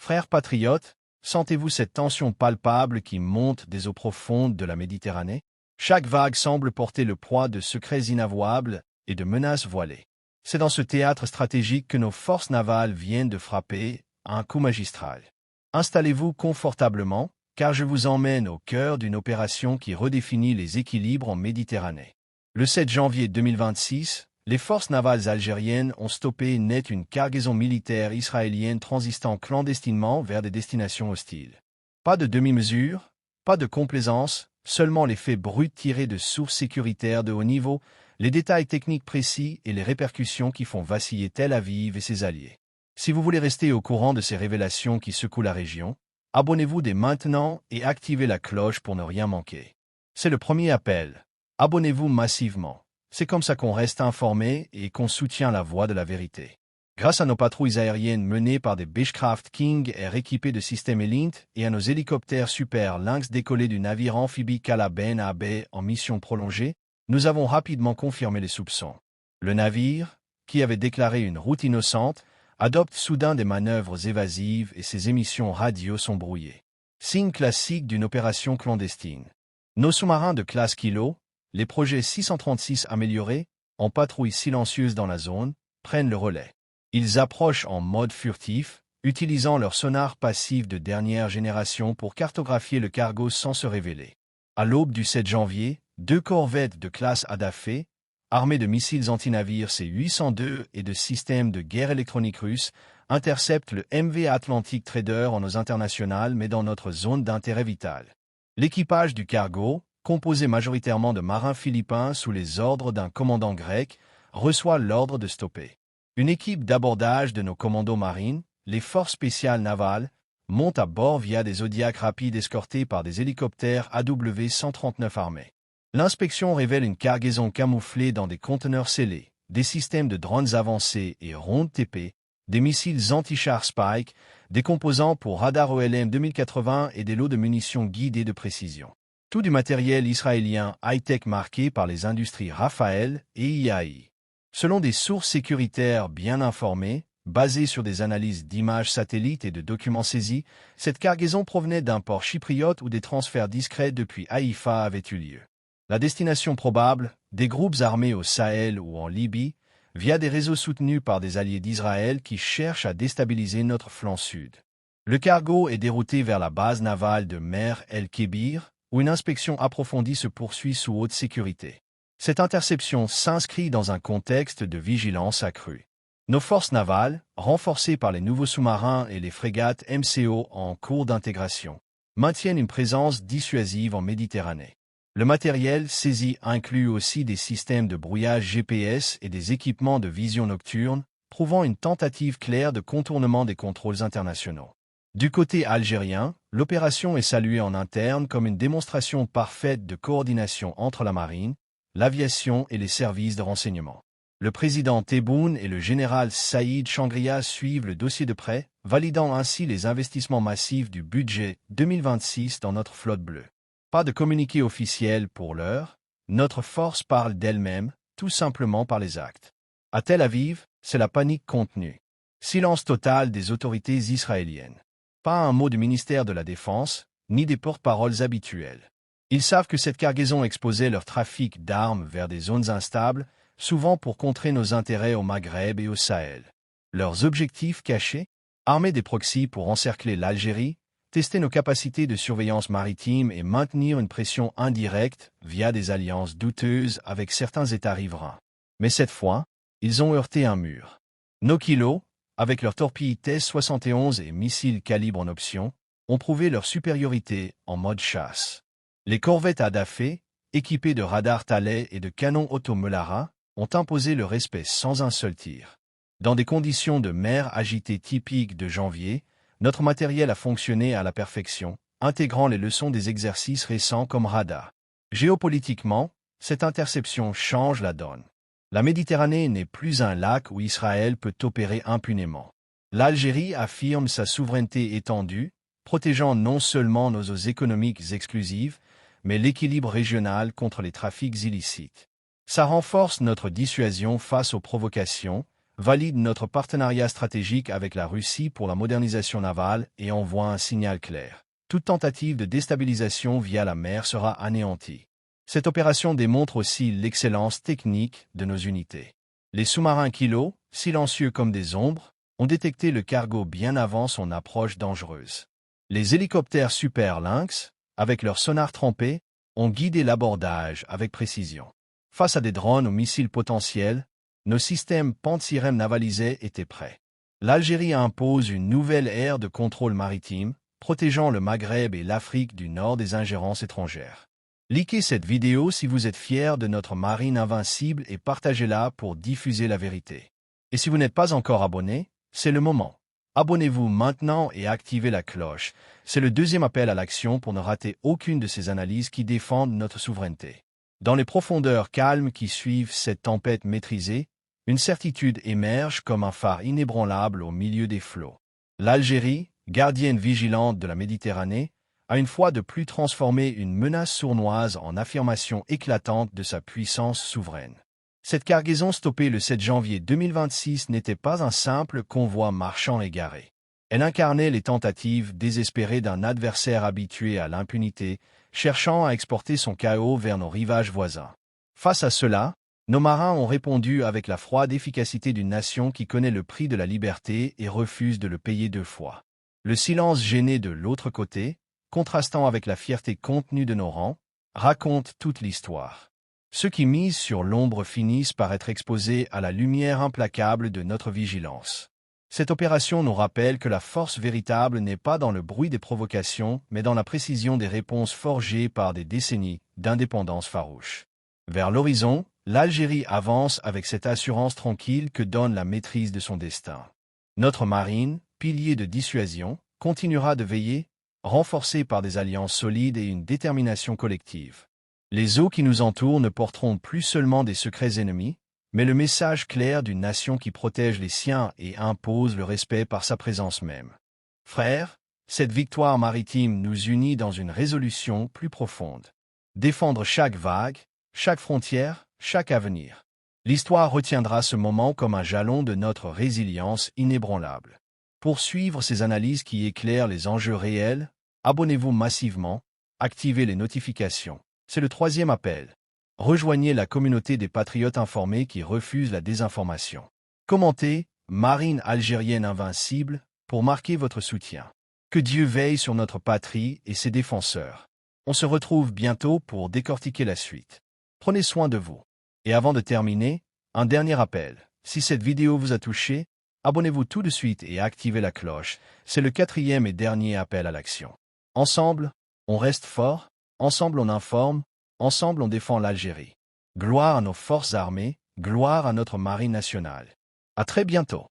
Frères patriotes, sentez-vous cette tension palpable qui monte des eaux profondes de la Méditerranée? Chaque vague semble porter le poids de secrets inavouables et de menaces voilées. C'est dans ce théâtre stratégique que nos forces navales viennent de frapper un coup magistral. Installez-vous confortablement, car je vous emmène au cœur d'une opération qui redéfinit les équilibres en Méditerranée. Le 7 janvier 2026, les forces navales algériennes ont stoppé net une cargaison militaire israélienne transitant clandestinement vers des destinations hostiles. Pas de demi-mesure, pas de complaisance, seulement les faits bruts tirés de sources sécuritaires de haut niveau, les détails techniques précis et les répercussions qui font vaciller Tel Aviv et ses alliés. Si vous voulez rester au courant de ces révélations qui secouent la région, abonnez-vous dès maintenant et activez la cloche pour ne rien manquer. C'est le premier appel. Abonnez-vous massivement. C'est comme ça qu'on reste informé et qu'on soutient la voie de la vérité. Grâce à nos patrouilles aériennes menées par des Beechcraft King Air équipés de systèmes Elite et à nos hélicoptères Super Lynx décollés du navire amphibie Kala Ben Abe en mission prolongée, nous avons rapidement confirmé les soupçons. Le navire, qui avait déclaré une route innocente, adopte soudain des manœuvres évasives et ses émissions radio sont brouillées. Signe classique d'une opération clandestine. Nos sous-marins de classe Kilo, les projets 636 améliorés, en patrouille silencieuse dans la zone, prennent le relais. Ils approchent en mode furtif, utilisant leur sonar passif de dernière génération pour cartographier le cargo sans se révéler. À l'aube du 7 janvier, 2 corvettes de classe Adafé, armées de missiles antinavires C-802 et de systèmes de guerre électronique russes, interceptent le MV Atlantic Trader en eaux internationales mais dans notre zone d'intérêt vital. L'équipage du cargo, composé majoritairement de marins philippins sous les ordres d'un commandant grec, reçoit l'ordre de stopper. Une équipe d'abordage de nos commandos marines, les forces spéciales navales, monte à bord via des Zodiacs rapides escortés par des hélicoptères AW-139 armés. L'inspection révèle une cargaison camouflée dans des conteneurs scellés, des systèmes de drones avancés et rondes TP, des missiles anti-chars Spike, des composants pour radar OLM 2080 et des lots de munitions guidées de précision. Tout du matériel israélien high-tech marqué par les industries Rafael et IAI. Selon des sources sécuritaires bien informées, basées sur des analyses d'images satellites et de documents saisis, cette cargaison provenait d'un port chypriote où des transferts discrets depuis Haïfa avaient eu lieu. La destination probable, des groupes armés au Sahel ou en Libye, via des réseaux soutenus par des alliés d'Israël qui cherchent à déstabiliser notre flanc sud. Le cargo est dérouté vers la base navale de Mer El-Kébir, où une inspection approfondie se poursuit sous haute sécurité. Cette interception s'inscrit dans un contexte de vigilance accrue. Nos forces navales, renforcées par les nouveaux sous-marins et les frégates MCO en cours d'intégration, maintiennent une présence dissuasive en Méditerranée. Le matériel saisi inclut aussi des systèmes de brouillage GPS et des équipements de vision nocturne, prouvant une tentative claire de contournement des contrôles internationaux. Du côté algérien, l'opération est saluée en interne comme une démonstration parfaite de coordination entre la marine, l'aviation et les services de renseignement. Le président Tebboune et le général Saïd Changria suivent le dossier de près, validant ainsi les investissements massifs du budget 2026 dans notre flotte bleue. Pas de communiqué officiel pour l'heure, notre force parle d'elle-même, tout simplement par les actes. À Tel Aviv, c'est la panique contenue. Silence total des autorités israéliennes. Pas un mot du ministère de la Défense, ni des porte-paroles habituels. Ils savent que cette cargaison exposait leur trafic d'armes vers des zones instables, souvent pour contrer nos intérêts au Maghreb et au Sahel. Leurs objectifs cachés? Armer des proxys pour encercler l'Algérie, tester nos capacités de surveillance maritime et maintenir une pression indirecte via des alliances douteuses avec certains États riverains. Mais cette fois, ils ont heurté un mur. Nos kilos, avec leurs torpilles TS-71 et missiles calibre en option, ont prouvé leur supériorité en mode chasse. Les corvettes Adafé, équipées de radars Thalès et de canons Otto Melara, ont imposé le respect sans un seul tir. Dans des conditions de mer agitées typiques de janvier, notre matériel a fonctionné à la perfection, intégrant les leçons des exercices récents comme radar. Géopolitiquement, cette interception change la donne. La Méditerranée n'est plus un lac où Israël peut opérer impunément. L'Algérie affirme sa souveraineté étendue, protégeant non seulement nos eaux économiques exclusives, mais l'équilibre régional contre les trafics illicites. Ça renforce notre dissuasion face aux provocations, valide notre partenariat stratégique avec la Russie pour la modernisation navale et envoie un signal clair. Toute tentative de déstabilisation via la mer sera anéantie. Cette opération démontre aussi l'excellence technique de nos unités. Les sous-marins Kilo, silencieux comme des ombres, ont détecté le cargo bien avant son approche dangereuse. Les hélicoptères Super Lynx, avec leurs sonars trempés, ont guidé l'abordage avec précision. Face à des drones aux missiles potentiels, nos systèmes Pantsirem navalisés étaient prêts. L'Algérie impose une nouvelle ère de contrôle maritime, protégeant le Maghreb et l'Afrique du Nord des ingérences étrangères. Likez cette vidéo si vous êtes fiers de notre marine invincible et partagez-la pour diffuser la vérité. Et si vous n'êtes pas encore abonné, c'est le moment. Abonnez-vous maintenant et activez la cloche. C'est le deuxième appel à l'action pour ne rater aucune de ces analyses qui défendent notre souveraineté. Dans les profondeurs calmes qui suivent cette tempête maîtrisée, une certitude émerge comme un phare inébranlable au milieu des flots. L'Algérie, gardienne vigilante de la Méditerranée, a une fois de plus transformé une menace sournoise en affirmation éclatante de sa puissance souveraine. Cette cargaison stoppée le 7 janvier 2026 n'était pas un simple convoi marchand égaré. Elle incarnait les tentatives désespérées d'un adversaire habitué à l'impunité, cherchant à exporter son chaos vers nos rivages voisins. Face à cela, nos marins ont répondu avec la froide efficacité d'une nation qui connaît le prix de la liberté et refuse de le payer deux fois. Le silence gêné de l'autre côté, contrastant avec la fierté contenue de nos rangs, raconte toute l'histoire. Ceux qui misent sur l'ombre finissent par être exposés à la lumière implacable de notre vigilance. Cette opération nous rappelle que la force véritable n'est pas dans le bruit des provocations, mais dans la précision des réponses forgées par des décennies d'indépendance farouche. Vers l'horizon, l'Algérie avance avec cette assurance tranquille que donne la maîtrise de son destin. Notre marine, pilier de dissuasion, continuera de veiller, renforcée par des alliances solides et une détermination collective. Les eaux qui nous entourent ne porteront plus seulement des secrets ennemis, mais le message clair d'une nation qui protège les siens et impose le respect par sa présence même. Frères, cette victoire maritime nous unit dans une résolution plus profonde. Défendre chaque vague, chaque frontière, chaque avenir. L'histoire retiendra ce moment comme un jalon de notre résilience inébranlable. Pour suivre ces analyses qui éclairent les enjeux réels, abonnez-vous massivement, activez les notifications. C'est le troisième appel. Rejoignez la communauté des patriotes informés qui refusent la désinformation. Commentez « Marine algérienne invincible » pour marquer votre soutien. Que Dieu veille sur notre patrie et ses défenseurs. On se retrouve bientôt pour décortiquer la suite. Prenez soin de vous. Et avant de terminer, un dernier appel. Si cette vidéo vous a touché, abonnez-vous tout de suite et activez la cloche. C'est le quatrième et dernier appel à l'action. Ensemble, on reste fort, ensemble on informe, ensemble on défend l'Algérie. Gloire à nos forces armées, gloire à notre marine nationale. À très bientôt.